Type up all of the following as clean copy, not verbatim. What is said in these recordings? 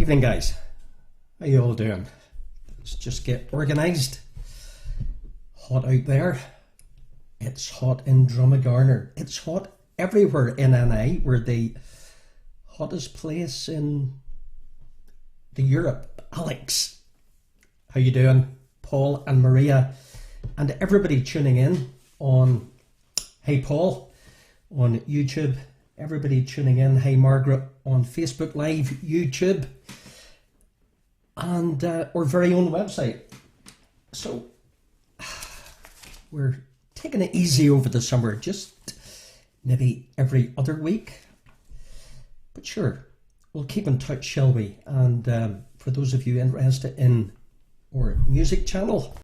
Evening, guys. How you all doing? Let's just get organised. Hot out there. It's hot in Drummagarner. It's hot everywhere in NI. We're the hottest place in the Europe. Alex, how you doing? Paul and Maria and everybody tuning in on Hey Paul on YouTube. Everybody tuning in. Hey Margaret on Facebook Live, YouTube, and our very own website. So we're taking it easy over the summer, just maybe every other week. But sure, we'll keep in touch, shall we? And for those of you interested in our music channel,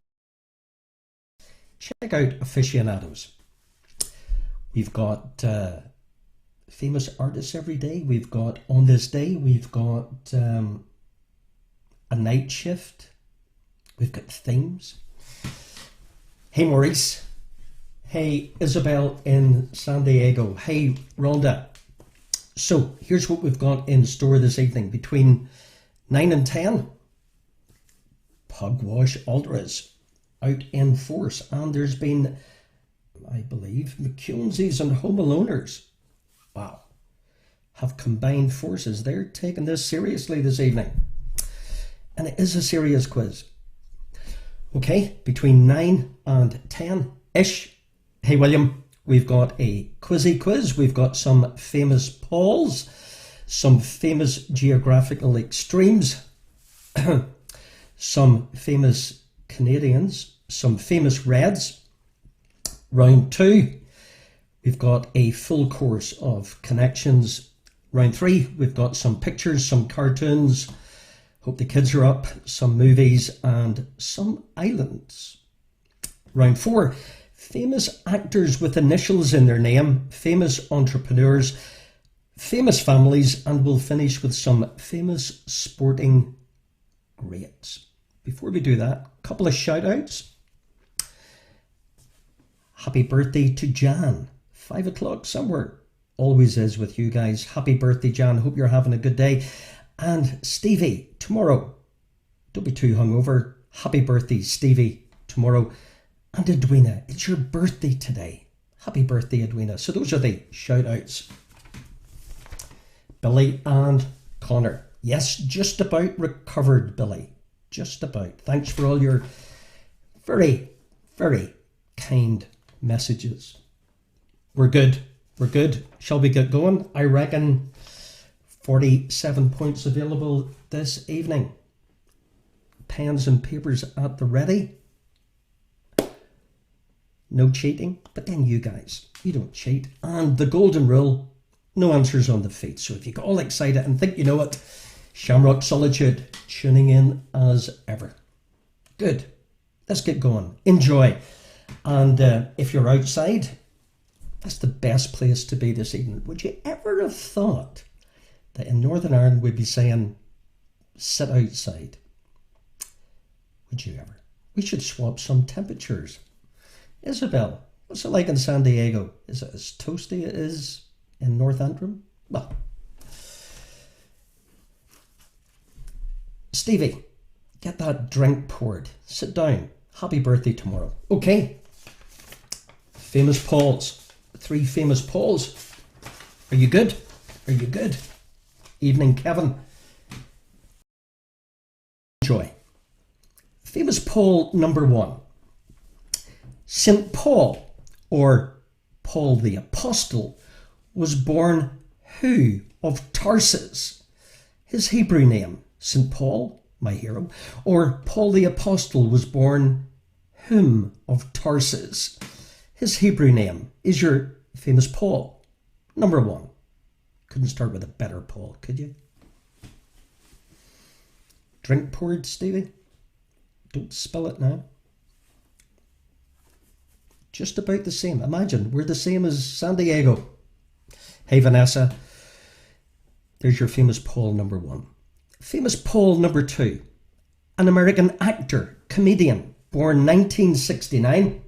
check out Aficionados. We've got famous artists every day. We've got On This Day. We've got A Night Shift. We've got themes. Hey Maurice. Hey Isabel in San Diego. Hey Rhonda. So here's what we've got in store this evening. Between 9 and 10, Pugwash Ultras out in force. And there's been, I believe, McKunzeys and Home Aloners. Wow. Have combined forces. They're taking this seriously this evening. And it is a serious quiz. Okay, between 9 and 10-ish. Hey William, we've got a quizzy quiz. We've got some famous Pauls, some famous geographical extremes, some famous Canadians, some famous Reds. Round 2, we've got a full course of connections. Round 3, we've got some pictures, some cartoons. Hope the kids are up. Some movies and some islands. Round 4, famous actors with initials in their name, famous entrepreneurs, famous families, and we'll finish with some famous sporting greats. Before we do that, a couple of shout outs. Happy birthday to Jan. 5 o'clock somewhere. Always is with you guys. Happy birthday, Jan. Hope you're having a good day. And Stevie, tomorrow. Don't be too hungover. Happy birthday, Stevie, tomorrow. And Edwina, it's your birthday today. Happy birthday, Edwina. So those are the shout outs. Billy and Connor. Yes, just about recovered, Billy. Just about. Thanks for all your very, very kind messages. We're good. We're good. Shall we get going? I reckon 47 points available this evening. Pens and papers at the ready. No cheating. But then you guys, you don't cheat. And the golden rule, no answers on the feet. So if you get all excited and think you know it, Shamrock Solitude tuning in as ever. Good. Let's get going. Enjoy. And if you're outside, that's the best place to be this evening. Would you ever have thought that in Northern Ireland we'd be saying, sit outside? Would you ever? We should swap some temperatures. Isabel, what's it like in San Diego? Is it as toasty as it is in North Antrim? Well, Stevie, get that drink poured. Sit down. Happy birthday tomorrow. Okay. Famous Pauls. 3 famous Pauls. Are you good? Are you good? Evening, Kevin. Enjoy. Famous Paul number 1. St. Paul, or Paul the Apostle, was born who of Tarsus? His Hebrew name, St. Paul, my hero, or Paul the Apostle was born whom of Tarsus? His Hebrew name is your famous Paul. Number 1. Couldn't start with a better Paul, could you? Drink poured, Stevie? Don't spill it now. Just about the same. Imagine, we're the same as San Diego. Hey, Vanessa. There's your famous Paul number 1. Famous Paul number 2. An American actor, comedian, born 1969.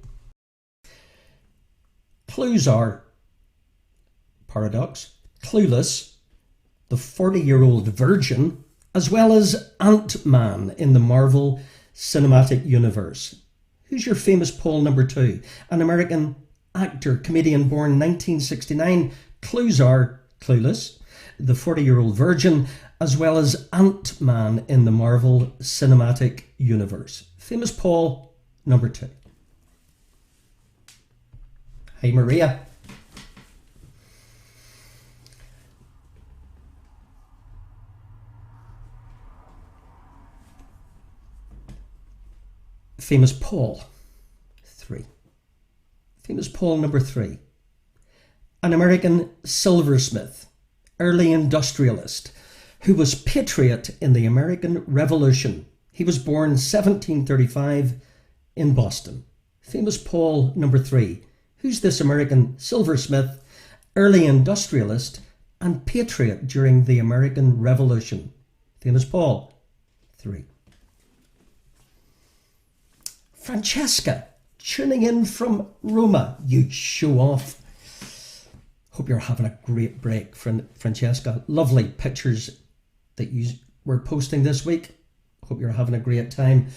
Clues are paradox, clueless, the 40-year-old virgin, as well as Ant-Man in the Marvel Cinematic Universe. Who's your famous Paul number 2? An American actor, comedian born 1969. Clues are Clueless, The 40-Year-Old Virgin, as well as Ant-Man in the Marvel Cinematic Universe. Famous Paul number 2. Hey Maria. Famous Paul 3. Famous Paul number 3. An American silversmith, early industrialist, who was patriot in the American Revolution. He was born 1735 in Boston. Famous Paul number 3. Who's this American silversmith, early industrialist, and patriot during the American Revolution? Famous Paul 3. Francesca, tuning in from Roma. You show off. Hope you're having a great break, Francesca. Lovely pictures that you were posting this week. Hope you're having a great time.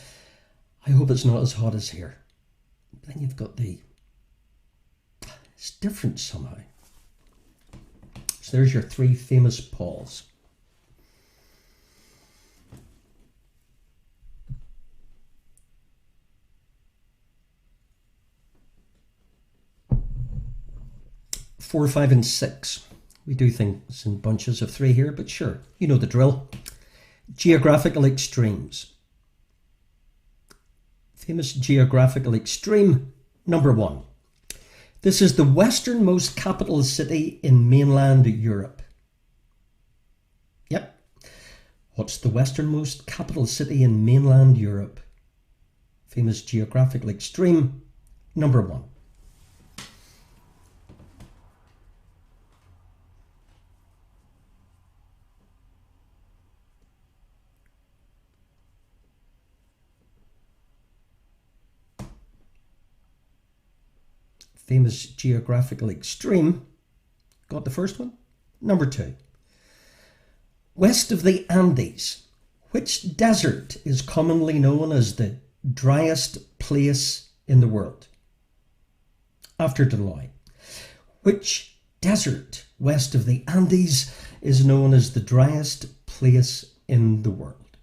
I hope it's not as hot as here. Then you've got it's different somehow. So there's your 3 famous Pauls. Four, 5, and 6. We do things in bunches of 3 here, but sure, you know the drill. Geographical extremes. Famous geographical extreme number 1. This is the westernmost capital city in mainland Europe. Yep. What's the westernmost capital city in mainland Europe? Famous geographical extreme number 1. Famous geographical extreme. Got the first one? Number 2. West of the Andes, which desert is commonly known as the driest place in the world? After Deloy. Which desert west of the Andes is known as the driest place in the world?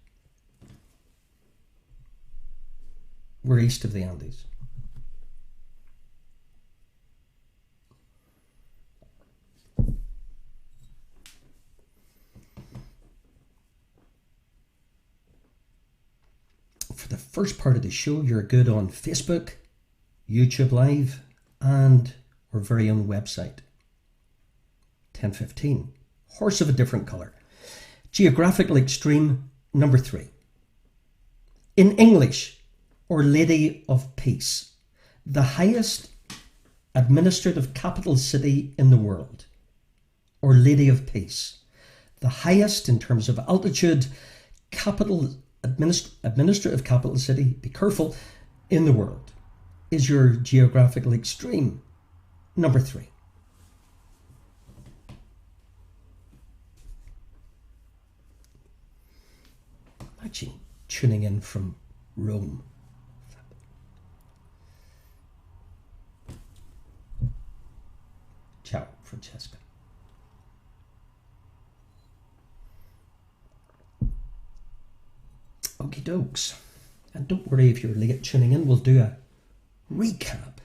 We're east of the Andes. For the first part of the show, you're good on Facebook, YouTube Live, and our very own website. 10:15. Horse of a different colour. Geographical extreme number 3. In English, or Lady of Peace, the highest administrative capital city in the world. Or Lady of Peace, the highest in terms of altitude administrative capital city, be careful, in the world, is your geographical extreme number 3. Imagine tuning in from Rome. Ciao, Francesca. Okie dokes. And don't worry if you're late tuning in, we'll do a recap,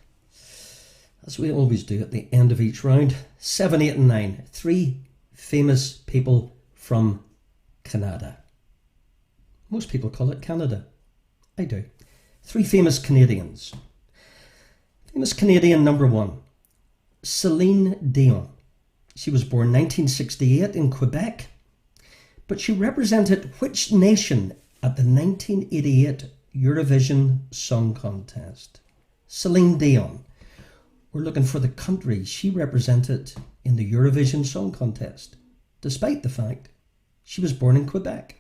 as we always do at the end of each round. 7, 8 and 9. 3 famous people from Canada. Most people call it Canada. I do. 3 famous Canadians. Famous Canadian number 1. Celine Dion. She was born 1968 in Quebec, but she represented which nation at the 1988 Eurovision Song Contest? Celine Dion. We're looking for the country she represented in the Eurovision Song Contest, despite the fact she was born in Quebec.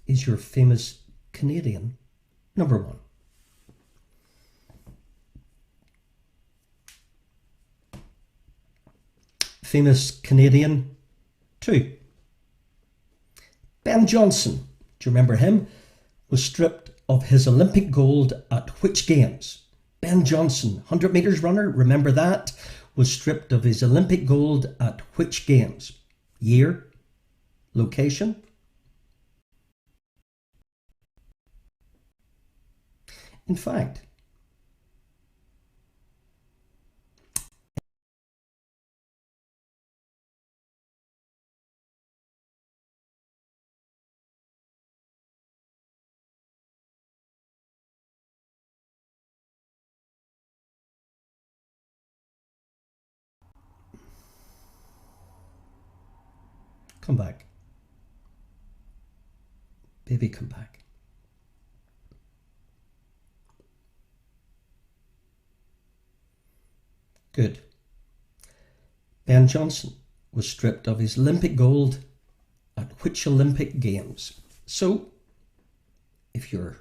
Is your famous Canadian number 1? famous Canadian? 2. Ben Johnson, do you remember him? Was stripped of his Olympic gold at which games? Ben Johnson, 100 metres runner, remember that? Was stripped of his Olympic gold at which games? Year? Location? In fact, come back. Baby, come back. Good. Ben Johnson was stripped of his Olympic gold at which Olympic Games? So, if you're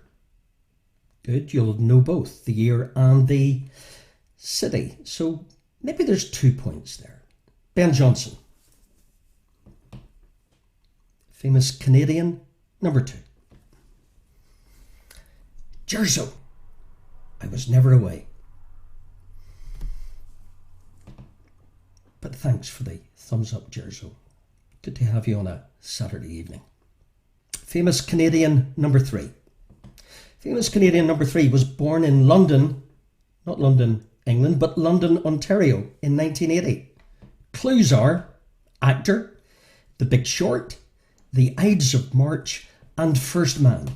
good, you'll know both the year and the city. So, maybe there's 2 points there. Ben Johnson, famous Canadian, number 2. Jerzo, I was never away. But thanks for the thumbs up, Jerzo. Good to have you on a Saturday evening. Famous Canadian, number 3. Famous Canadian number 3 was born in London, not London, England, but London, Ontario in 1980. Clues are actor, The Big Short, The Ides of March, and First Man.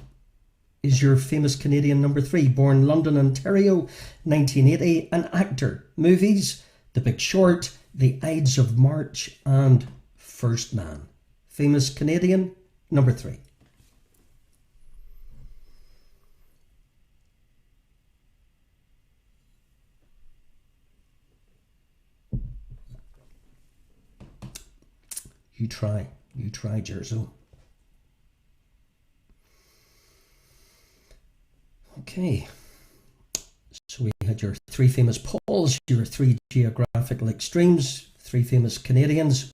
Is your famous Canadian number 3, born London, Ontario, 1980, an actor? Movies, The Big Short, The Ides of March, and First Man. Famous Canadian number 3. You try, Jerzo. Okay, so we had your 3 famous Pauls, your 3 geographical extremes, 3 famous Canadians.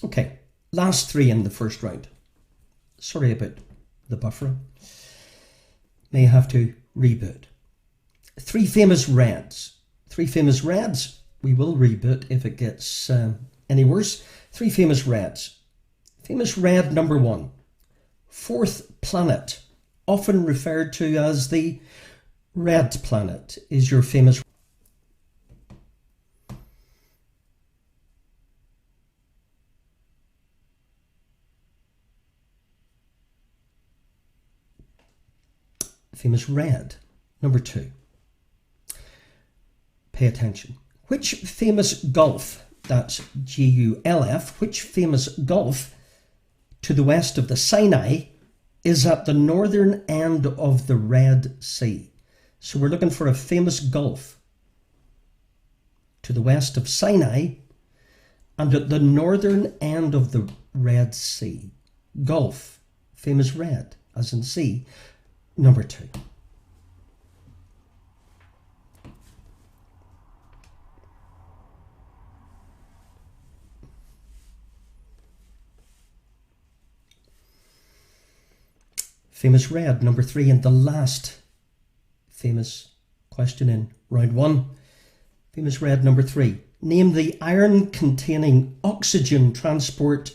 Okay, last 3 in the first round. Sorry about the buffering. May have to reboot. 3 famous Reds. 3 famous Reds. We will reboot if it gets any worse. 3 famous Reds. Famous Red number 1. 4th planet, often referred to as the Red Planet, is your famous. Famous Red, number 2. Pay attention. Which famous Gulf, that's Gulf, which famous Gulf to the west of the Sinai is at the northern end of the Red Sea? So we're looking for a famous Gulf to the west of Sinai and at the northern end of the Red Sea. Gulf, famous red, as in sea. Number 2. Famous red, number 3, and the last famous question in round 1. Famous red, number 3. Name the iron-containing oxygen transport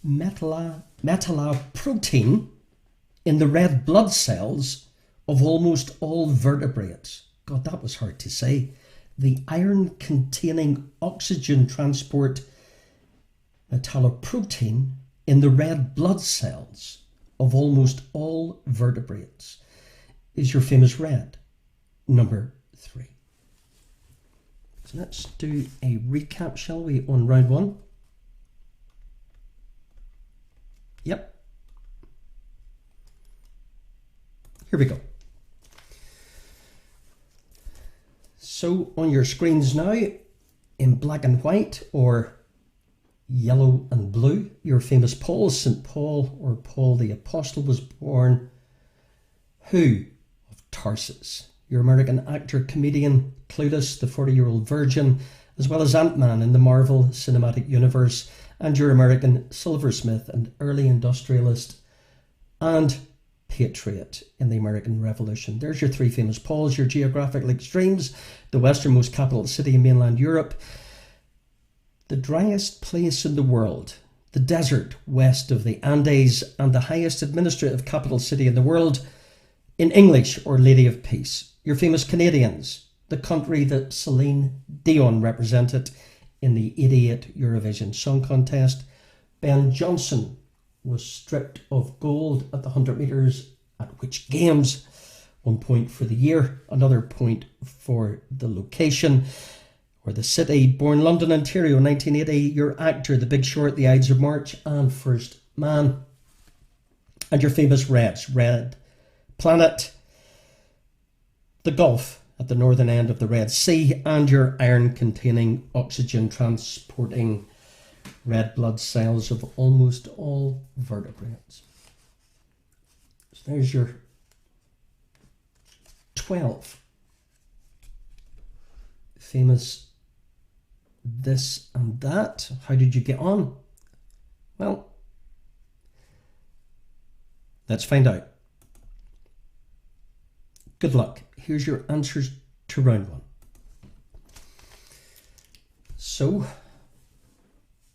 metalloprotein in the red blood cells of almost all vertebrates. God, that was hard to say. The iron-containing oxygen transport metalloprotein in the red blood cells of almost all vertebrates is your famous red, number 3. So let's do a recap, shall we, on round 1? Yep. Here we go. So on your screens now, in black and white or yellow and blue, your famous Paul, St. Paul or Paul the Apostle, was born who of Tarsus? Your American actor, comedian, Clueless, the 40-year-old virgin, as well as Ant-Man in the Marvel Cinematic Universe, and your American silversmith and early industrialist and patriot in the American Revolution. There's your three famous Pauls, your geographical extremes, the westernmost capital city in mainland Europe, the driest place in the world, the desert west of the Andes, and the highest administrative capital city in the world, in English, or Lady of Peace. Your famous Canadians, the country that Celine Dion represented in the '88 Eurovision Song Contest. Ben Johnson was stripped of gold at the 100 metres at which games? 1 point for the year, another point for the location or the city. Born London, Ontario, 1980. Your actor, The Big Short, The Ides of March, and First Man. And your famous Reds, Red Planet, the Gulf at the northern end of the Red Sea, and your iron-containing, oxygen-transporting red blood cells of almost all vertebrates. So there's your 12 famous this and that. How did you get on? Well, let's find out. Good luck. Here's your answers to round one. So,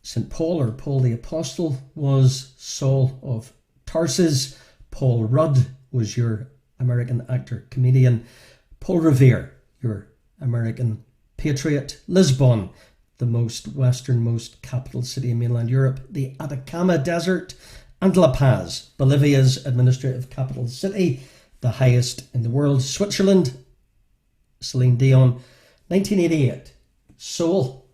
St. Paul or Paul the Apostle was Saul of Tarsus. Paul Rudd was your American actor, comedian. Paul Revere, your American patriot. Lisbon, the most westernmost capital city in mainland Europe. The Atacama Desert. And La Paz, Bolivia's administrative capital city, the highest in the world. Switzerland, Celine Dion, 1988. Seoul,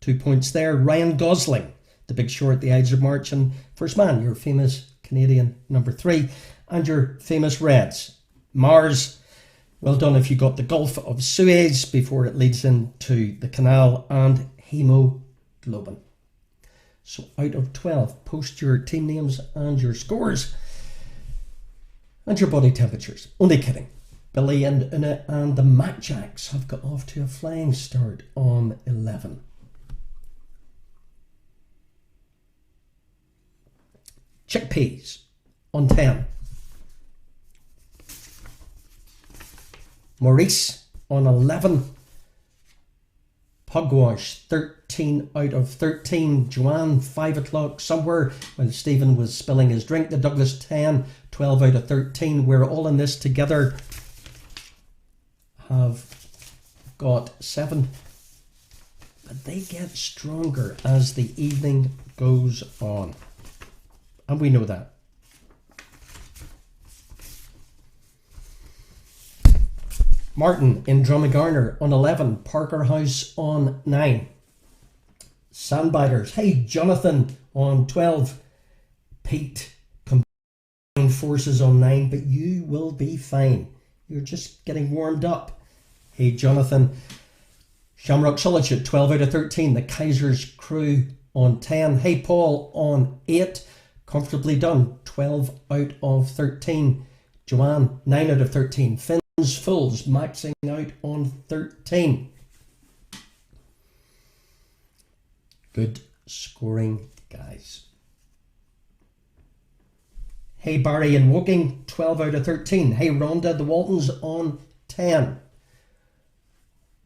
2 points there. Ryan Gosling, The Big Short, The Ides of March, and First Man, your famous Canadian, number 3. And your famous Reds, Mars. Well done if you got the Gulf of Suez before it leads into the canal, and hemoglobin. So out of 12, post your team names and your scores and your body temperatures. Only kidding. Billy and Una and the Macjacks have got off to a flying start on 11. Chickpeas on 10. Maurice on 11. Pugwash, 13 out of 13. Joanne, 5 o'clock somewhere when Stephen was spilling his drink. The Douglas, 10, 12 out of 13. We're all in this together. Have got 7. But they get stronger as the evening goes on. And we know that. Martin in Drummagarner on 11. Parker House on 9. Sandbiters. Hey, Jonathan on 12. Pete, combined forces on 9, but you will be fine. You're just getting warmed up. Hey, Jonathan. Shamrock Solitude, 12 out of 13. The Kaiser's Crew on 10. Hey, Paul on 8. Comfortably Done, 12 out of 13. Joanne, 9 out of 13. Finn's Fools, maxing out on 13. Good scoring, guys. Hey, Barry in Woking, 12 out of 13. Hey, Rhonda, the Waltons on 10.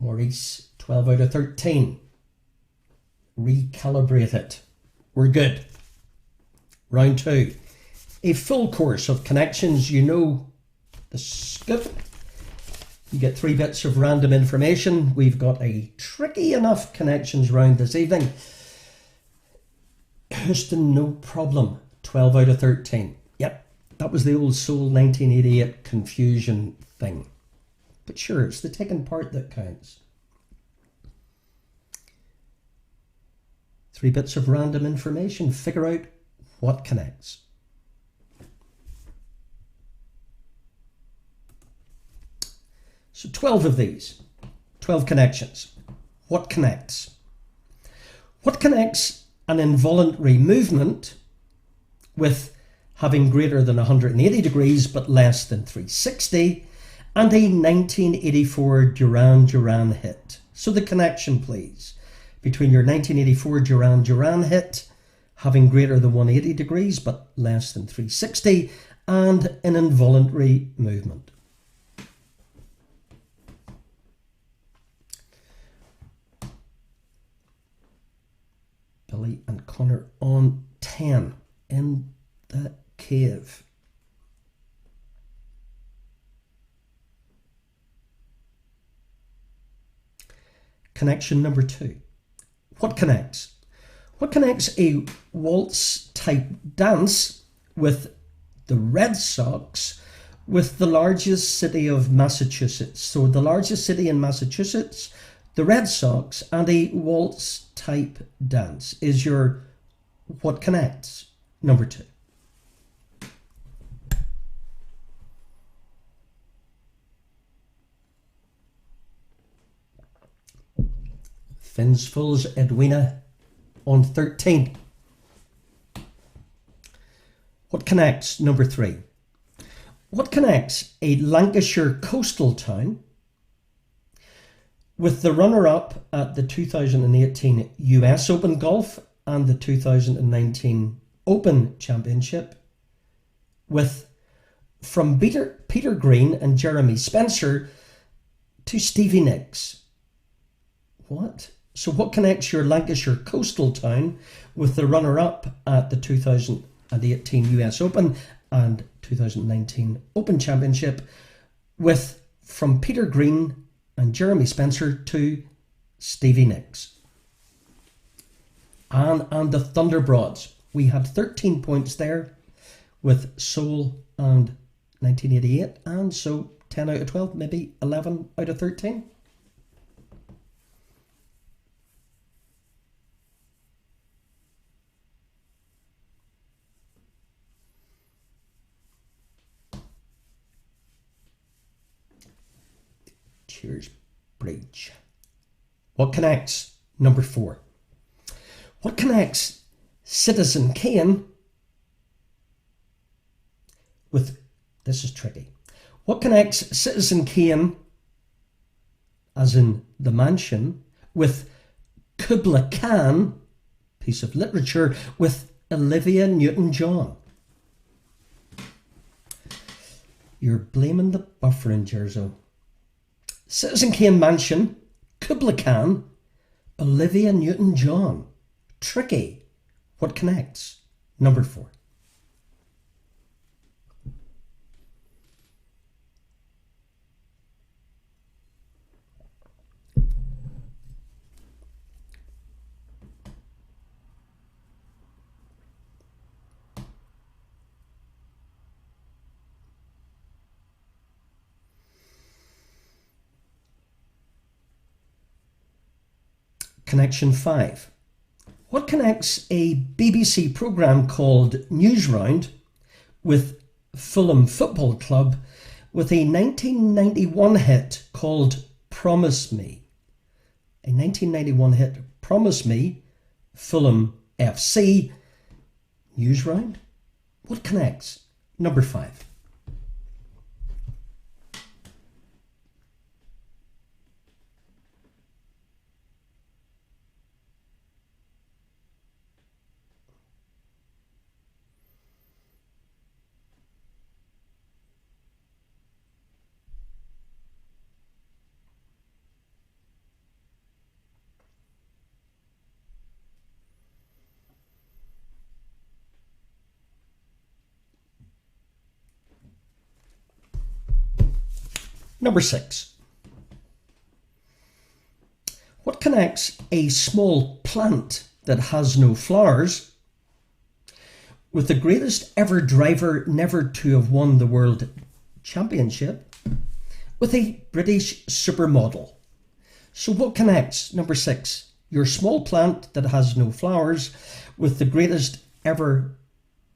Maurice, 12 out of 13. Recalibrate it. We're good. Round 2. A full course of connections. You know the scoop. You get 3 bits of random information. We've got a tricky enough connections round this evening. Houston, no problem. 12 out of 13. Yep, that was the old Soul 1988 confusion thing. But sure, it's the taking part that counts. 3 bits of random information. Figure out what connects. So 12 of these, 12 connections. What connects? What connects an involuntary movement with having greater than 180 degrees but less than 360, and a 1984 Duran Duran hit? So the connection, please, between your 1984 Duran Duran hit, having greater than 180 degrees but less than 360, and an involuntary movement. Billy and Connor on 10 in the cave. Connection number 2. What connects? What connects a waltz type dance with the Red Sox with the largest city of Massachusetts? So the largest city in Massachusetts, the Red Sox, and a waltz type dance is your what connects number 2. Finsful's Edwina on 13. What connects number 3? What connects a Lancashire coastal town with the runner-up at the 2018 US Open Golf and the 2019 Open Championship with from Peter Green and Jeremy Spencer to Stevie Nicks? What? So what connects your Lancashire coastal town with the runner-up at the 2018 US Open and 2019 Open Championship with from Peter Green and Jeremy Spencer to Stevie Nicks? And the Thunderbroads. We had 13 points there with Soul and 1988, and so 10 out of 12, maybe 11 out of 13. Cheers Bridge. What connects number 4? What connects Citizen Kane with, this is tricky, what connects Citizen Kane, as in the mansion, with Kubla Khan, piece of literature, with Olivia Newton-John? You're blaming the buffering, Jerzo. Citizen Kane Mansion, Kubla Khan, Olivia Newton-John. Tricky. What connects number 4? Connection 5. What connects a BBC programme called Newsround with Fulham Football Club with a 1991 hit called Promise Me? A 1991 hit, Promise Me, Fulham FC, Newsround. What connects number 5? Number 6. What connects a small plant that has no flowers with the greatest ever driver never to have won the World Championship with a British supermodel? So what connects, number 6, your small plant that has no flowers with the greatest ever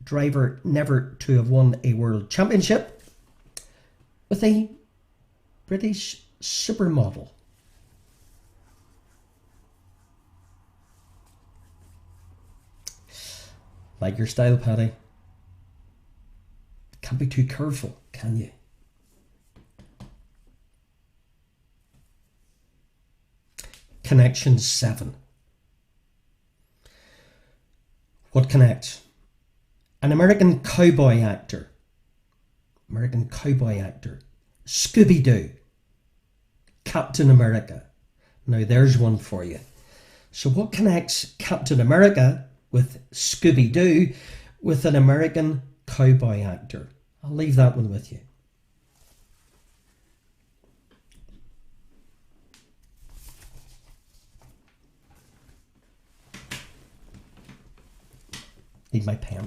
driver never to have won a World Championship with a British supermodel. Like your style, Paddy. Can't be too careful, can you? Connection 7. What connects? An American cowboy actor. American cowboy actor. Scooby-Doo. Captain America. Now there's one for you. So what connects Captain America with Scooby-Doo with an American cowboy actor? I'll leave that one with you. Need my pen.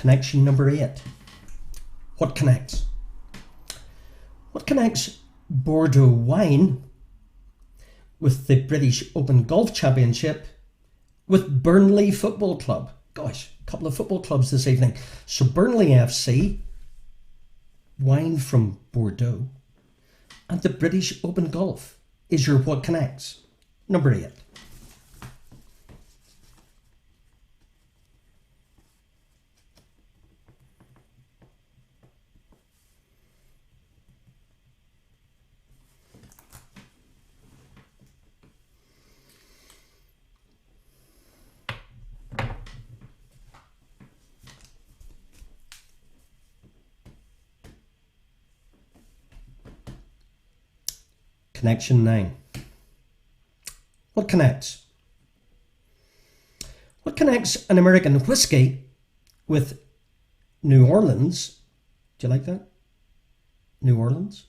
Connection number 8. What connects? What connects Bordeaux wine with the British Open Golf Championship with Burnley Football Club? Gosh, a couple of football clubs this evening. So Burnley FC, wine from Bordeaux, and the British Open Golf is your what connects. Number 8. Connection 9. What connects? What connects an American whiskey with New Orleans? Do you like that? New Orleans?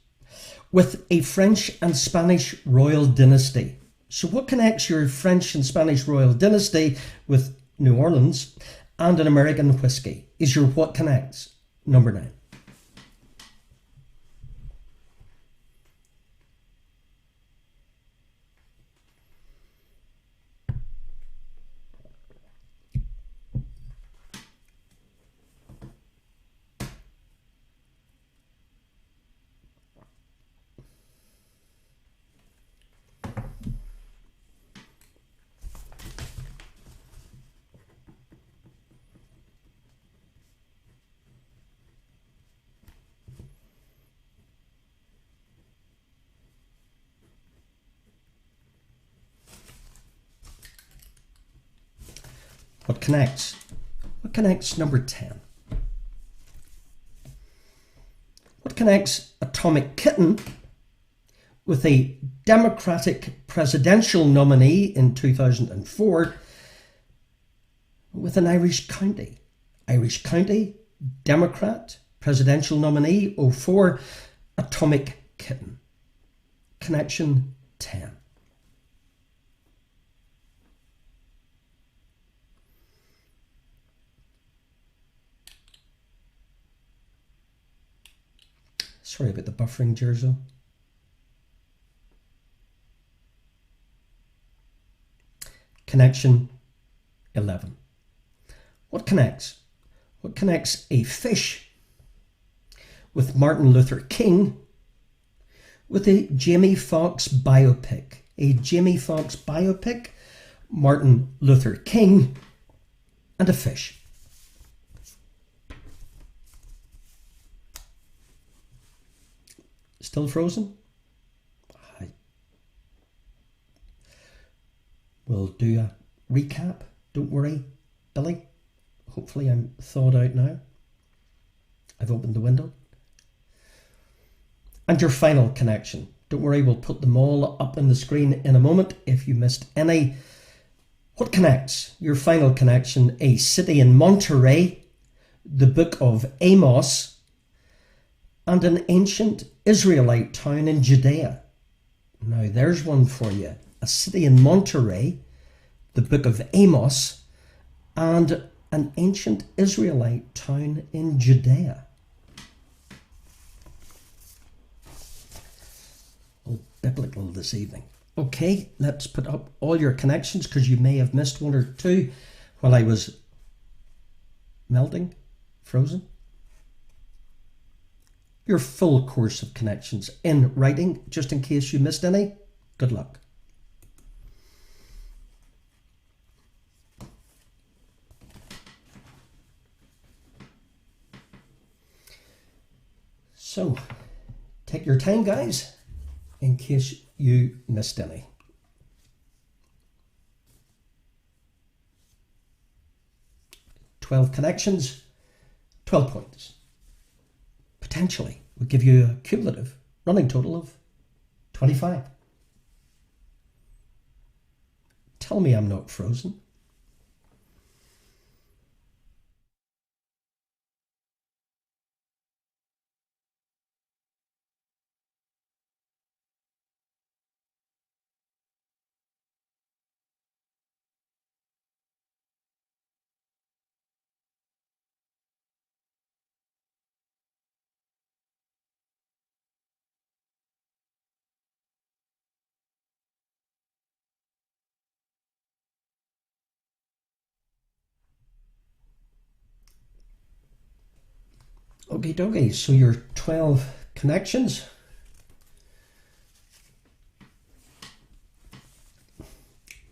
With a French and Spanish royal dynasty. So what connects your French and Spanish royal dynasty with New Orleans and an American whiskey? Is your what connects? Number 9. What connects? What connects number 10? What connects Atomic Kitten with a Democratic presidential nominee in 2004 with an Irish county? Irish county, Democrat, presidential nominee, 04, Atomic Kitten. Connection 10. Sorry about the buffering, Jerzo. Connection 11. What connects? What connects a fish with Martin Luther King with a Jamie Foxx biopic? A Jamie Foxx biopic, Martin Luther King, and a fish. Still frozen? We'll do a recap. Don't worry, Billy. Hopefully I'm thawed out now. I've opened the window. And your final connection. Don't worry, we'll put them all up on the screen in a moment. If you missed any What connects? Your final connection: a city in Monterey, the book of Amos, and an ancient Israelite town in Judea. Now there's one for you. A city in Monterey, the book of Amos, and an ancient Israelite town in Judea. Oh, biblical this evening. Okay, let's put up all your connections, because you may have missed one or two while I was melting, frozen. Your full course of connections in writing, just in case you missed any. Good luck. So, take your time, guys, in case you missed any. "12 connections, 12 points. Potentially would give you a cumulative running total of 25. Tell me I'm not frozen. Okie dokie, so your 12 connections.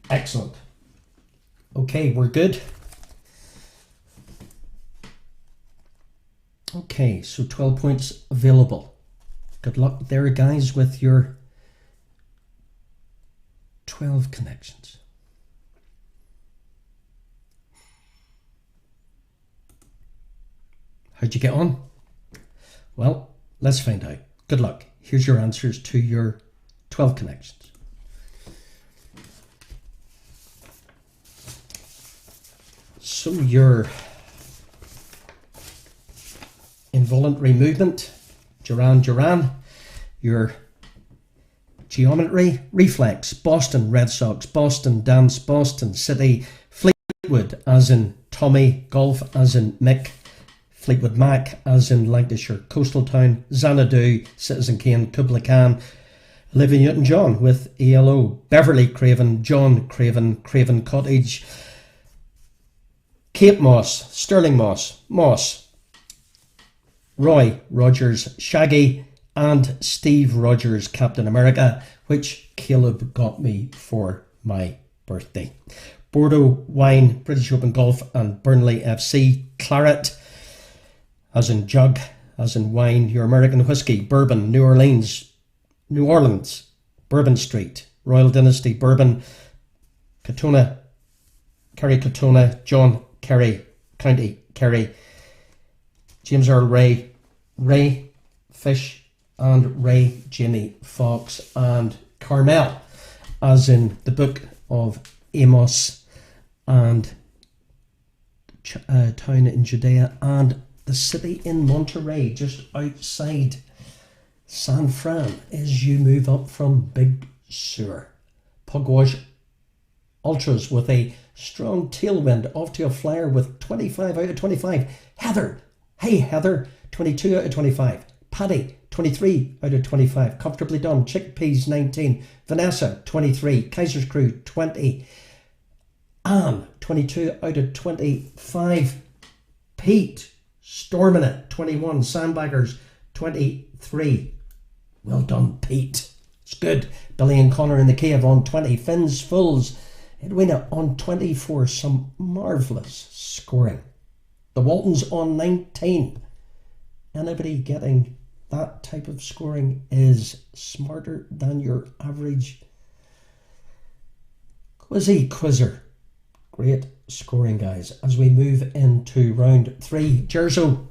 Excellent. Okay, we're good. Okay, so 12 points available. Good luck there, guys, with your 12 connections. How'd you get on? Well, let's find out. Good luck. Here's your answers to your 12 connections. So your involuntary movement, Duran, your geometry, reflex, Boston Red Sox, Boston dance, Boston City, Fleetwood as in Tommy, golf as in Mick, Fleetwood Mac as in Lancashire coastal town, Xanadu, Citizen Kane, Kubla Khan, Olivia Newton-John with ELO, Beverly Craven, John Craven, Craven Cottage, Kate Moss, Sterling Moss, Moss, Roy Rogers, Shaggy, and Steve Rogers, Captain America, which Caleb got me for my birthday. Bordeaux Wine, British Open Golf, and Burnley FC, Claret, as in jug, as in wine, your American whiskey, Bourbon, New Orleans, Bourbon Street, Royal Dynasty, Bourbon, Katona, Kerry Katona, John Kerry, County Kerry, James Earl Ray, Ray Fish, and Ray Jamie Fox, and Carmel, as in the book of Amos, and town in Judea, and the city in Monterey, just outside San Fran, as you move up from Big Sur. Pugwash Ultras with a strong tailwind, off to a flyer with 25 out of 25. Heather, hey Heather, 22 out of 25. Paddy, 23 out of 25. Comfortably done. Chickpeas, 19. Vanessa, 23. Kaiser's Crew, 20. Anne, 22 out of 25. Pete, storming it, 21. Sandbaggers, 23. Well done, Pete. It's good. Billy and Connor in the cave on 20. Finn's Fulls, Edwina on 24. Some marvellous scoring. The Waltons on 19. Anybody getting that type of scoring is smarter than your average quizzer. Great scoring, guys. As we move into round 3, Jerzo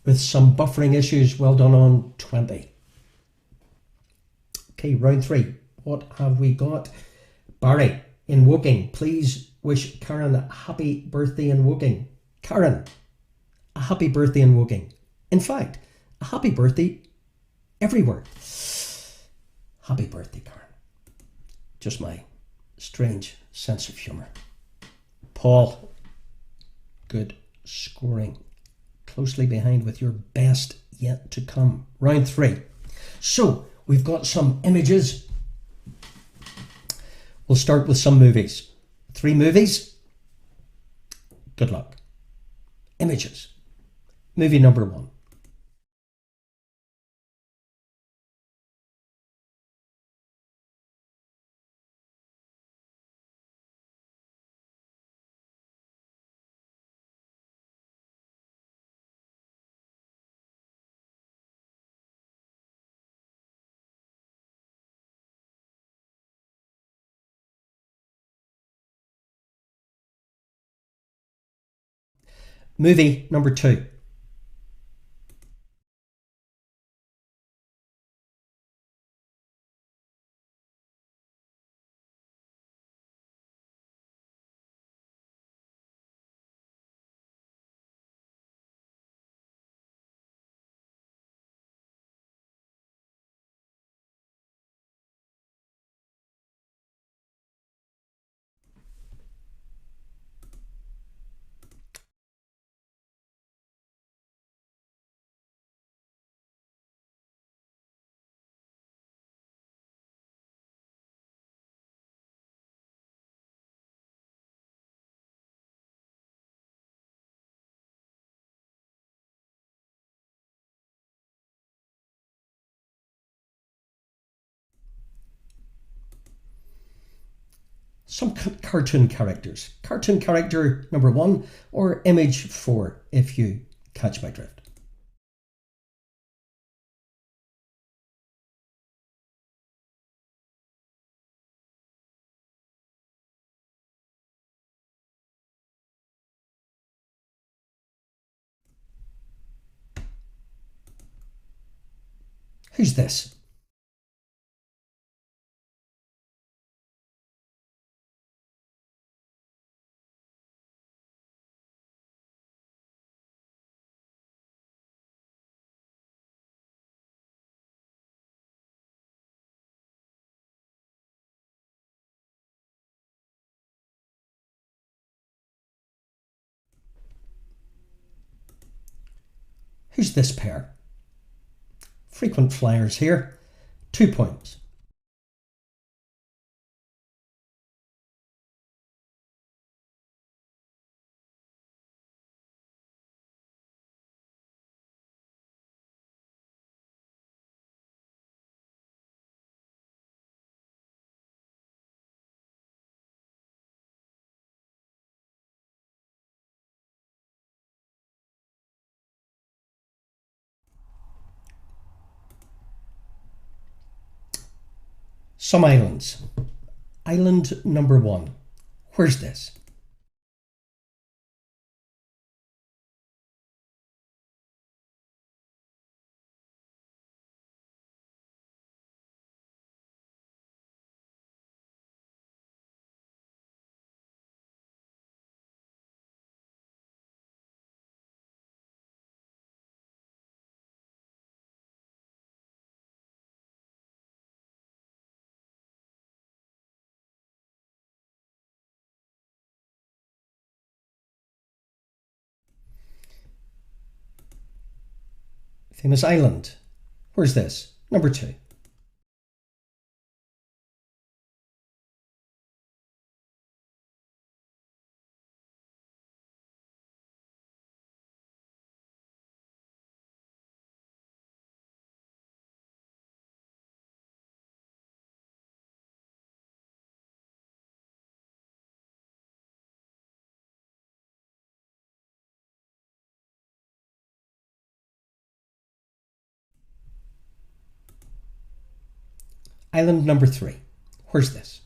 with some buffering issues, well done on 20. Okay, round 3. What have we got? Barry, in Woking. Please wish Karen a happy birthday in Woking. Karen, a happy birthday in Woking. In fact, a happy birthday everywhere. Happy birthday, Karen. Just my strange sense of humour. Paul, good scoring. Closely behind with your best yet to come. Round 3. So, we've got some images. We'll start with some movies. 3 movies. Good luck. Images. Movie number 1. Movie number 2. Some cartoon characters. Cartoon character number 1 or image 4, if you catch my drift. Who's this? Who's this pair? Frequent flyers here. 2 points. Some islands. Island number 1. Where's this? Famous island. Where's this? Number 2. Island number 3. Where's this?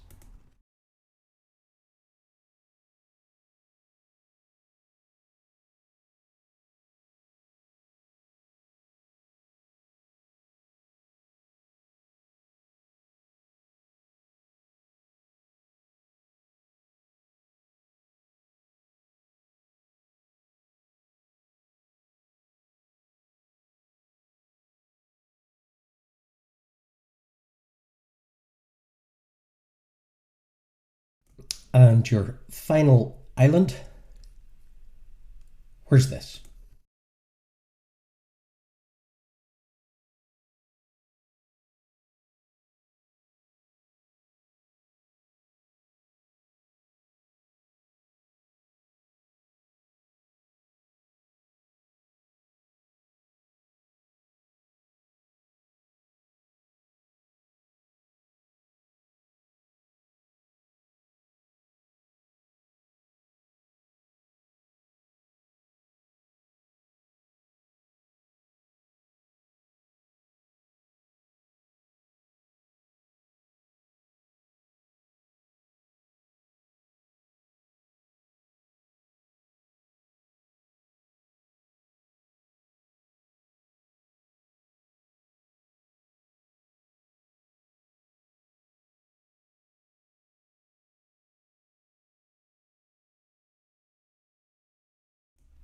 And your final island, where's this?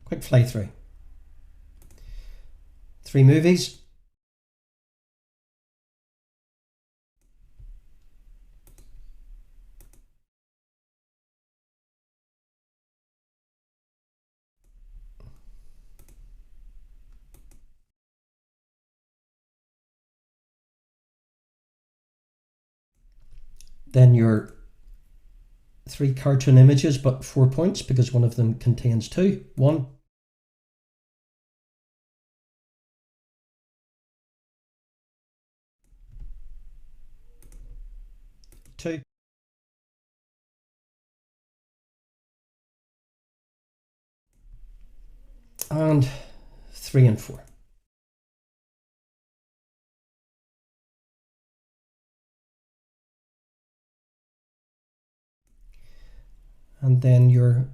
Quick fly through. 3 movies. Then your 3 cartoon images, but 4 points because one of them contains 2. 1, 2, and 3 and 4. And then your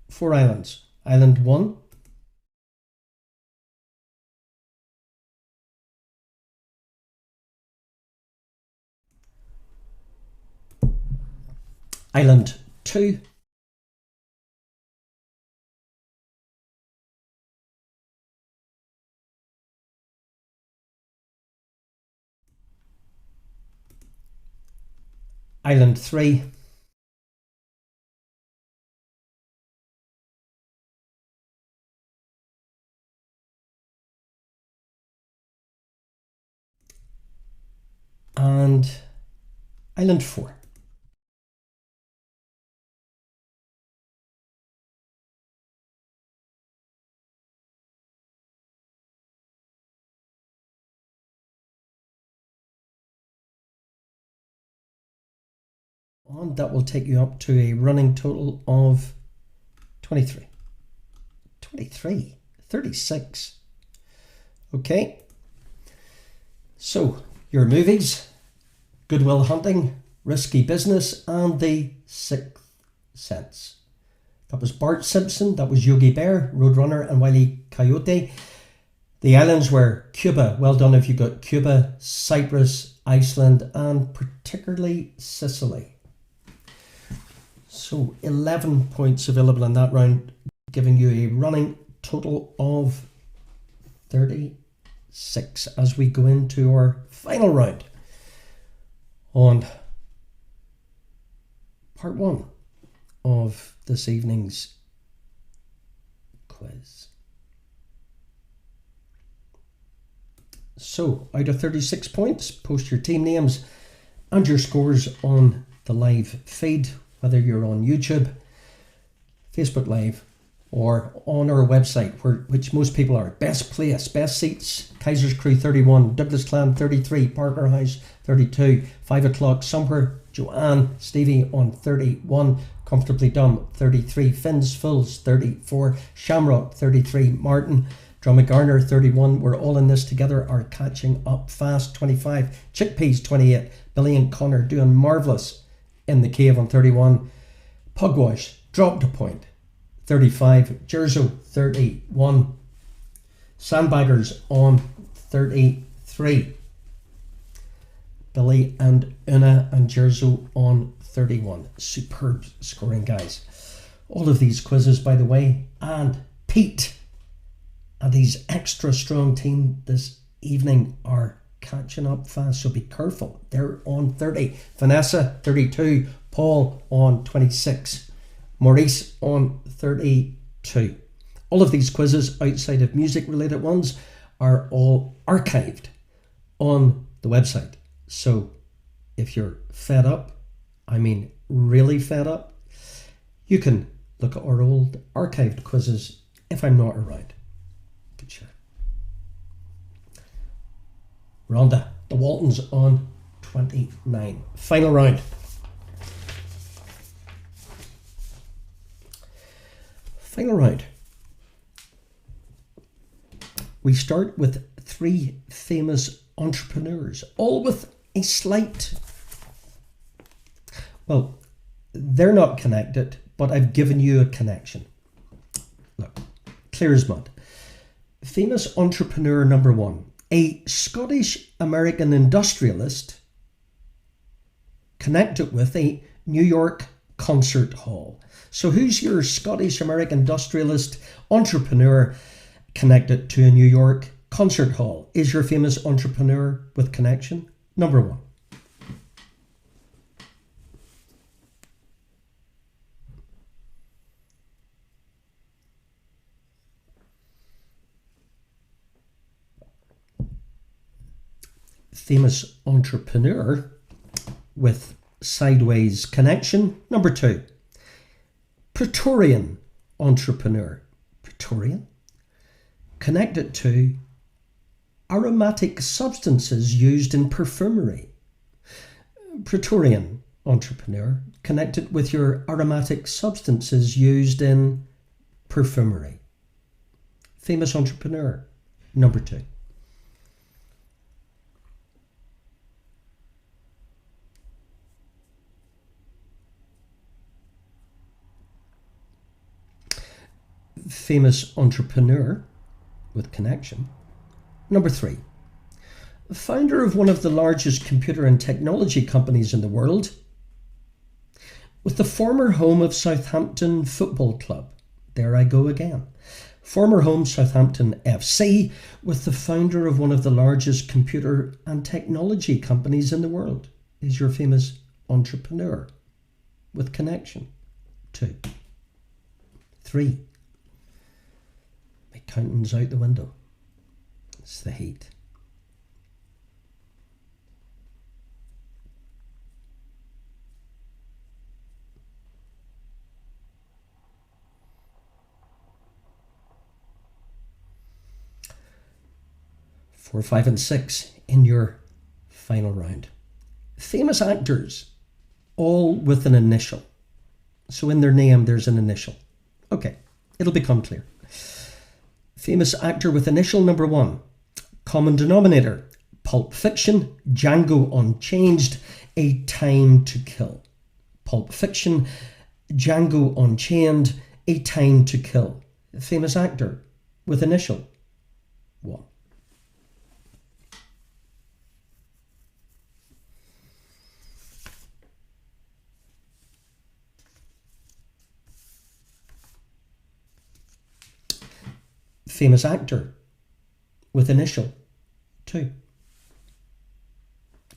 4 islands. Island 1, Island 2, Island 3, and Island 4. And that will take you up to a running total of 23. 23, 36. Okay. So, your movies, Good Will Hunting, Risky Business, and The Sixth Sense. That was Bart Simpson, that was Yogi Bear, Roadrunner, and Wile E. Coyote. The islands were Cuba. Well done if you got Cuba, Cyprus, Iceland, and particularly Sicily. So 11 points available in that round, giving you a running total of 36 as we go into our final round on part 1 of this evening's quiz. So, out of 36 points, post your team names and your scores on the live feed, whether you're on YouTube, Facebook Live, or on our website, which most people are. Best place, best seats, Kaiser's Crew 31, Douglas Clan 33, Parker House 32, 5 o'clock somewhere, Joanne, Stevie on 31, Comfortably Dumb 33, Finn's Fulls 34, Shamrock 33, Martin, Drummagarner 31, we're all in this together, are catching up fast 25, Chickpeas 28, Billy and Connor doing marvellous in the cave on 31, Pugwash dropped a point 35, Jerzo 31, Sandbaggers on 33, Billy and Una and Jerzo on 31. Superb scoring, guys. All of these quizzes, by the way, and Pete and his extra strong team this evening are catching up fast, so be careful. They're on 30. Vanessa 32, Paul on 26, Maurice on 32. All of these quizzes, outside of music-related ones, are all archived on the website. So if you're fed up, I mean really fed up, you can look at our old archived quizzes if I'm not around. Good share. Rhonda, the Waltons on 29. Final round. Final round. We start with 3 famous entrepreneurs, all with a slight... Well, they're not connected, but I've given you a connection. Look, clear as mud. Famous entrepreneur number 1, a Scottish-American industrialist connected with a New York concert hall. So who's your Scottish-American industrialist entrepreneur connected to a New York concert hall? Is your famous entrepreneur with connection? Number 1. Famous entrepreneur with sideways connection. Number 2. Praetorian entrepreneur. Praetorian? Connected to aromatic substances used in perfumery. Praetorian entrepreneur connected with your aromatic substances used in perfumery. Famous entrepreneur. Number 2. Famous entrepreneur with connection. Number 3. Founder of one of the largest computer and technology companies in the world, with the former home of Southampton Football Club. There I go again. Former home Southampton FC, with the founder of one of the largest computer and technology companies in the world, is your famous entrepreneur with connection. 2. 3. My counting's out the window. It's the heat. Four, 5, and 6 in your final round. Famous actors, all with an initial. So in their name, there's an initial. Okay, it'll become clear. Famous actor with initial number 1. Common denominator. Pulp Fiction, Django Unchanged, A Time to Kill. Pulp Fiction, Django Unchained, A Time to Kill. Famous actor with initial 1. Famous actor with initial 2.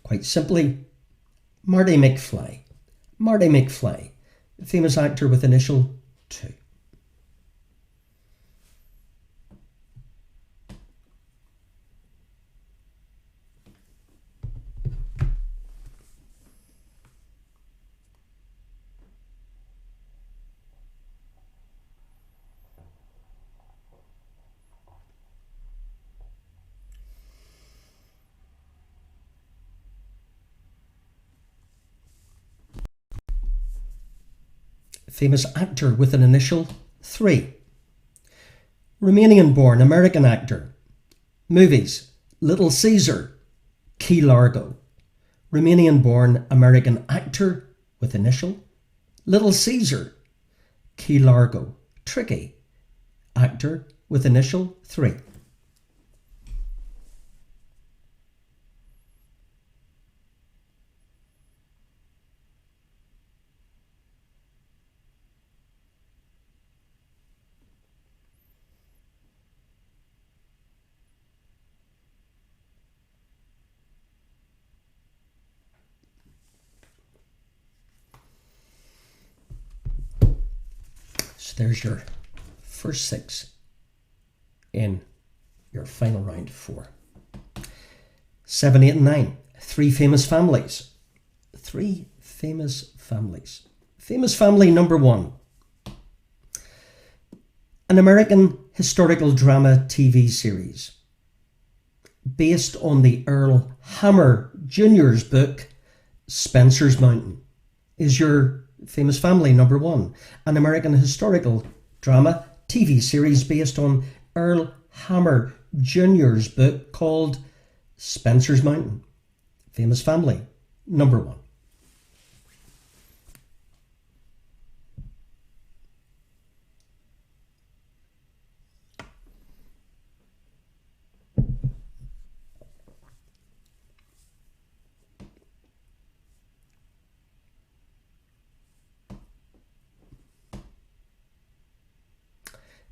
Quite simply, Marty McFly. Marty McFly, famous actor with initial 2. Famous actor with an initial 3. Romanian-born American actor. Movies: Little Caesar, Key Largo. Romanian-born American actor with initial. Little Caesar, Key Largo. Tricky. Actor with initial 3. There's your first 6 in your final round 4. 7, 8 and 9. 3 famous families. 3 famous families. Famous family number 1. An American historical drama TV series based on the Earl Hammer Jr.'s book Spencer's Mountain is your famous family number 1. An American historical drama TV series based on Earl Hammer Jr.'s book called Spencer's Mountain. Famous family number 1.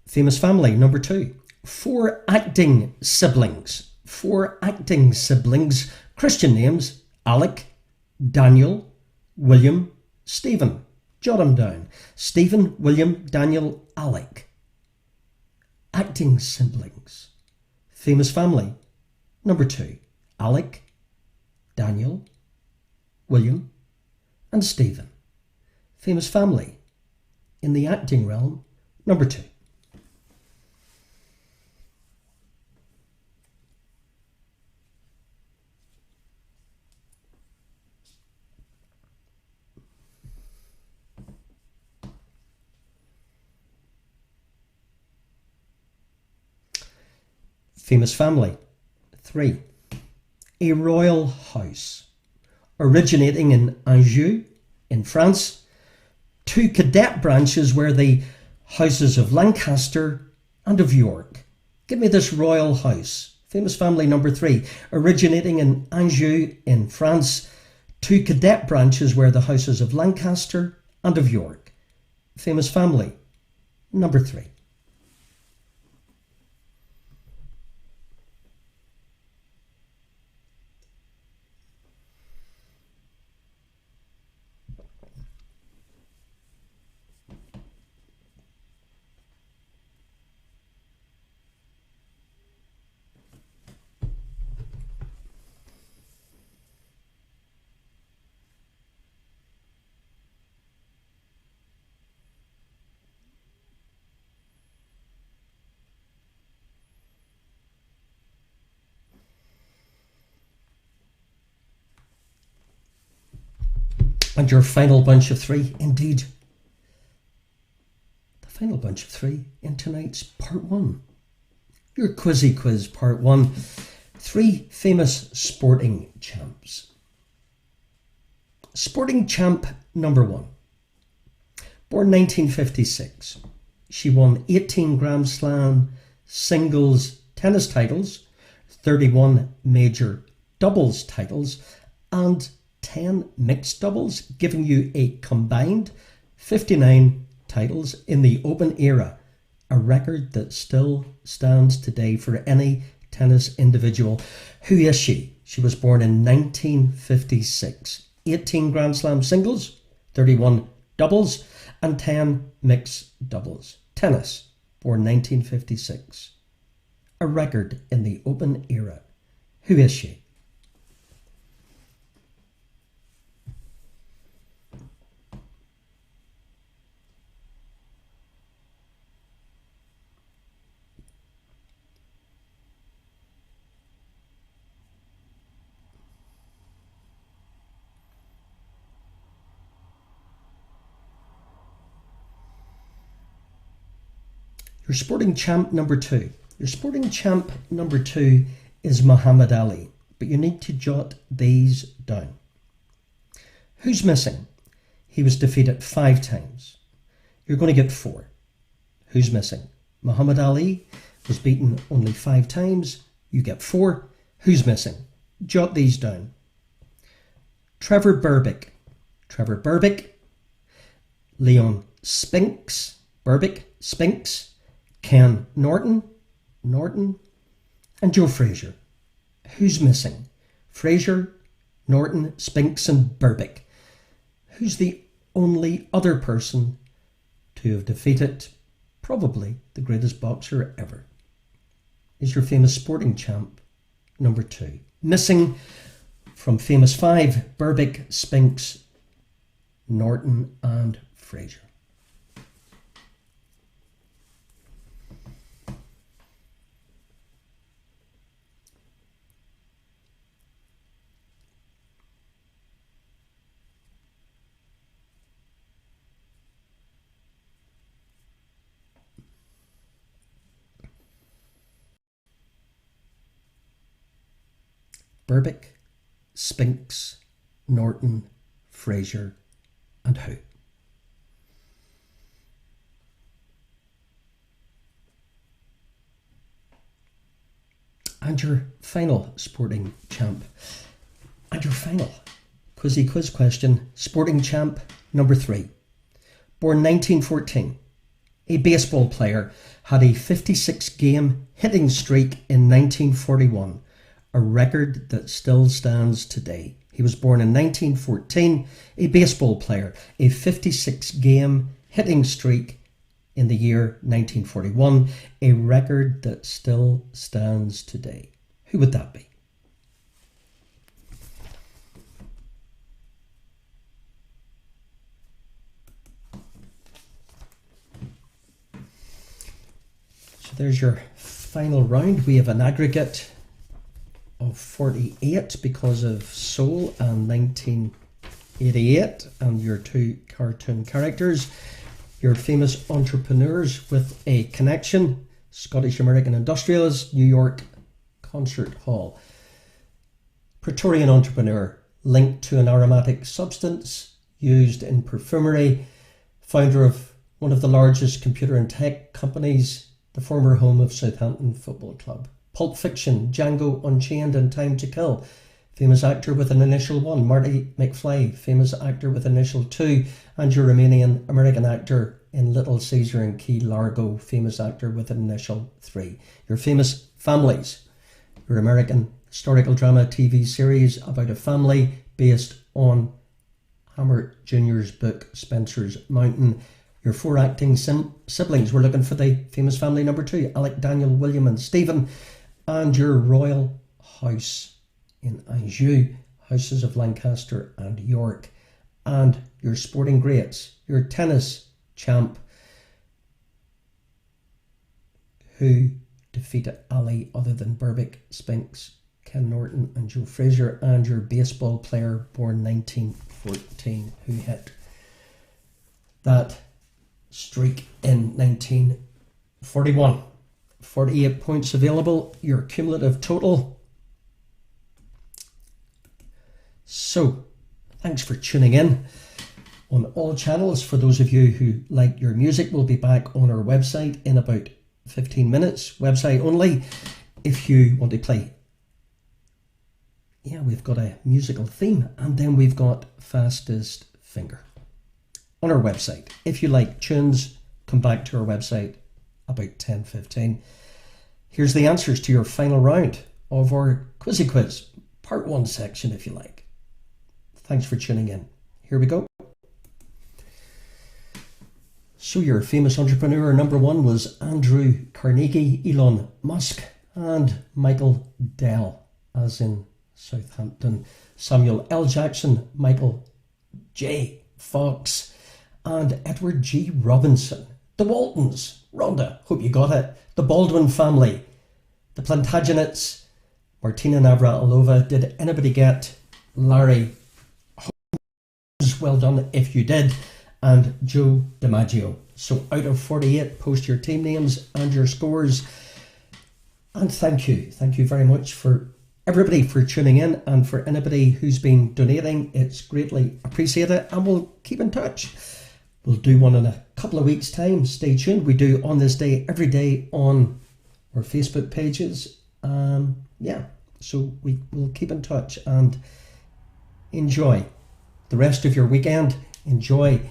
Famous family number 2. 4 acting siblings. 4 acting siblings. Christian names: Alec, Daniel, William, Stephen. Jot them down. Stephen, William, Daniel, Alec. Acting siblings. Famous family number 2. Alec, Daniel, William, and Stephen. Famous family in the acting realm number 2. Famous family 3. A royal house originating in Anjou in France. 2 cadet branches were the houses of Lancaster and of York. Give me this royal house. Famous family number 3. Originating in Anjou in France. 2 cadet branches were the houses of Lancaster and of York. Famous family number 3. And your final bunch of 3, indeed. The final bunch of 3 in tonight's part 1. Your Quizzy Quiz part 1. 3 famous sporting champs. Sporting champ number 1. Born 1956. She won 18 Grand Slam singles tennis titles, 31 major doubles titles, and 10 mixed doubles, giving you a combined 59 titles in the Open era, a record that still stands today for any tennis individual. Who is she? She was born in 1956. 18 Grand Slam singles, 31 doubles, and 10 mixed doubles. Tennis, born 1956. A record in the Open era. Who is she? Your sporting champ number 2. Your sporting champ number 2 is Muhammad Ali, but you need to jot these down. Who's missing? He was defeated 5 times. You're going to get 4. Who's missing? Muhammad Ali was beaten only 5 times. You get 4. Who's missing? Jot these down. Trevor Berbick. Trevor Berbick. Leon Spinks. Berbick. Spinks. Ken Norton, and Joe Frazier. Who's missing? Frazier, Norton, Spinks and Berbick. Who's the only other person to have defeated probably the greatest boxer ever, is your famous sporting champ, number 2. Missing from famous 5, Berbick, Spinks, Norton and Fraser. Berbick, Spinks, Norton, Fraser and who? And your final sporting champ. And your final quizzy quiz question, sporting champ number 3. Born 1914, a baseball player, had a 56-game hitting streak in 1941, a record that still stands today. He was born in 1914, a baseball player, a 56-game hitting streak in the year 1941, a record that still stands today. Who would that be? So there's your final round. We have an aggregate of 48 because of Soul and 1988 and your 2 cartoon characters. Your famous entrepreneurs with a connection, Scottish American Industrialist, New York Concert Hall. Praetorian entrepreneur linked to an aromatic substance used in perfumery, founder of one of the largest computer and tech companies, the former home of Southampton Football Club. Pulp Fiction, Django Unchained and Time to Kill. Famous actor with an initial 1, Marty McFly, famous actor with initial 2, and your Romanian American actor in Little Caesar and Key Largo, famous actor with an initial 3. Your famous families, your American historical drama TV series about a family based on Hammer Jr.'s book Spencer's Mountain. Your 4 acting siblings, we're looking for the famous family number 2, Alec, Daniel, William and Stephen, and your royal house in Anjou, houses of Lancaster and York, and your sporting greats, your tennis champ who defeated Ali other than Berbick, Spinks, Ken Norton and Joe Frazier, and your baseball player born 1914 who hit that streak in 1941. 48 points available, your cumulative total. So, thanks for tuning in on all channels. For those of you who like your music, we'll be back on our website in about 15 minutes, website only. If you want to play, we've got a musical theme, and then we've got Fastest Finger on our website. If you like tunes, come back to our website about 10:15. Here's the answers to your final round of our Quizzy Quiz, part 1 section if you like. Thanks for tuning in. Here we go. So your famous entrepreneur number 1 was Andrew Carnegie, Elon Musk, and Michael Dell, as in Southampton, Samuel L. Jackson, Michael J. Fox, and Edward G. Robinson. The Waltons, Rhonda, hope you got it. The Baldwin family, the Plantagenets, Martina Navratilova. Did anybody get Larry Holmes? Well done if you did. And Joe DiMaggio. So out of 48, post your team names and your scores. And thank you very much for everybody for tuning in, and for anybody who's been donating. It's greatly appreciated, and we'll keep in touch. We'll do one in a couple of weeks' time. Stay tuned. We do On This Day every day on our Facebook pages. So we will keep in touch, and enjoy the rest of your weekend. Enjoy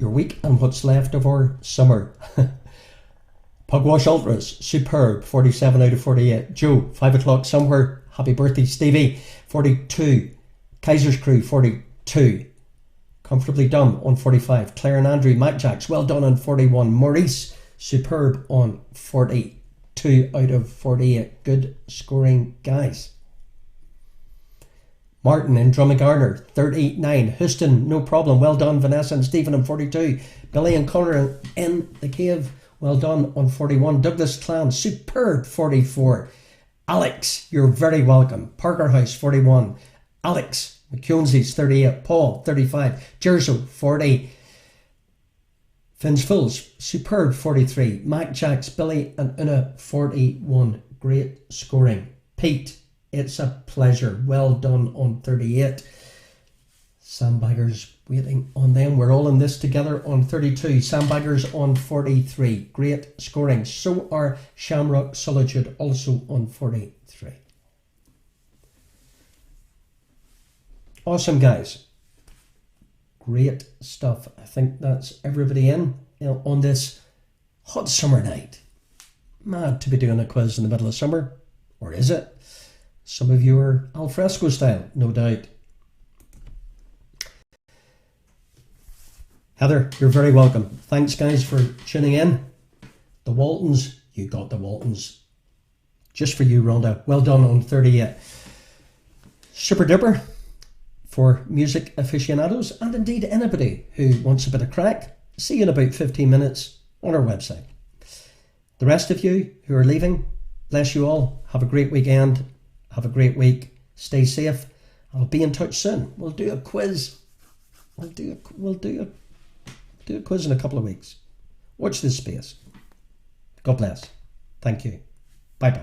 your week and what's left of our summer. Pugwash Ultras, superb, 47 out of 48. Joe, 5 o'clock somewhere, happy birthday. Stevie, 42. Kaiser's Crew, 42. Comfortably Dumb on 45. Claire and Andrew, Mac Jacks, well done on 41. Maurice, superb on 42 out of 48. Good scoring, guys. Martin in Drummagarner, 39. Houston, no problem. Well done, Vanessa and Stephen on 42. Billy and Connor in the cave, well done on 41. Douglas Clan, superb, 44. Alex, you're very welcome. Parker House, 41. Alex McKenzie, 38. Paul, 35. Jerzo, 40. Finch Fools, superb, 43. Mac Jacks, Billy and Una, 41. Great scoring. Pete, it's a pleasure. Well done on 38. Sandbaggers waiting on them. We're all in this together on 32. Sandbaggers on 43. Great scoring. So are Shamrock Solitude also on 43. Awesome, guys. Great stuff. I think that's everybody in on this hot summer night. Mad to be doing a quiz in the middle of summer. Or is it? Some of you are alfresco style, no doubt. Heather, you're very welcome. Thanks, guys, for tuning in. The Waltons, you got the Waltons. Just for you, Rhonda. Well done on 38. Super duper for music aficionados and indeed anybody who wants a bit of crack. See you in about 15 minutes on our website. The rest of you who are leaving, bless you all. Have a great weekend. Have a great week. Stay safe. I'll be in touch soon. We'll do a quiz. We'll do a quiz in a couple of weeks. Watch this space. God bless. Thank you. Bye-bye.